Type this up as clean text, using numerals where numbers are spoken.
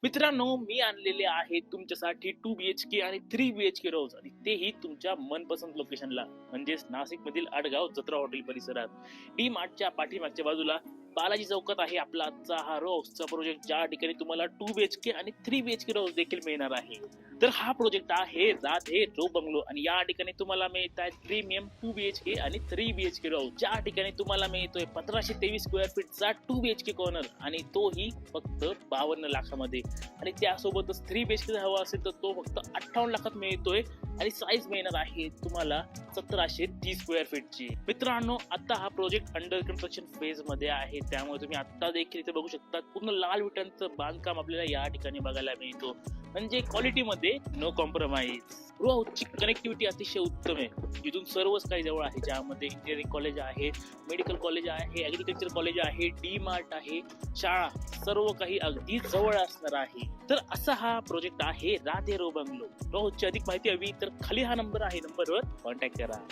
मित्रांनो, मी आणलेले आहे तुमच्यासाठी 2 BHK आणि 3 BHK रोज आणि तेही तुमच्या मनपसंत लोकेशनला म्हणजेच नाशिक मधील आडगाव जत्रा हॉटेल परिसरात. डी मार्टच्या पाठीमागच्या बाजूला बालाजी चौकात आहे आपला आजचा हा रोजचा प्रोजेक्ट, ज्या ठिकाणी तुम्हाला 2 BHK आणि 3 BHK रोज देखील मिळणार आहे. तर हा प्रोजेक्ट आहे राधे रो बंगलो आणि या ठिकाणी तुम्हाला मिळत आहे प्रीमियम 2 BHK आणि 3 BHK रोज, ज्या ठिकाणी तुम्हाला मिळतोय 1523 स्क्वेअर फीटचा 2 BHK कॉर्नर आणि तोही फक्त 52 लाखामध्ये. आणि त्यासोबतच 3 BHK हवा असेल तर तो फक्त 58 लाखात मिळतोय आणि साईज मिळणार आहे तुम्हाला 1730 स्क्वेअर फीटची. मित्रांनो, आता हा प्रोजेक्ट अंडर कन्स्ट्रक्शन फेज मध्ये आहे, त्यामुळे तुम्ही आता देखील इथे बघू शकता पूर्ण लाल विटांचं बांधकाम आपल्याला या ठिकाणी बघायला मिळतो. म्हणजे क्वालिटी मध्ये नो कॉम्प्रोमाइज. रोजची कनेक्टिव्हिटी अतिशय उत्तम आहे, जिथून सर्वच काही जवळ आहे, ज्यामध्ये इंजिनिअरिंग कॉलेज आहे, मेडिकल कॉलेज आहे, ऍग्रिकल्चर कॉलेज आहे, डी मार्ट आहे, शाळा, सर्व काही अगदी जवळ असणार आहे. तर असा हा प्रोजेक्ट आहे राधे रो बंगलो. रोजची अधिक माहिती हवी तर खाली हा नंबर आहे, नंबरवर कॉन्टॅक्ट करा.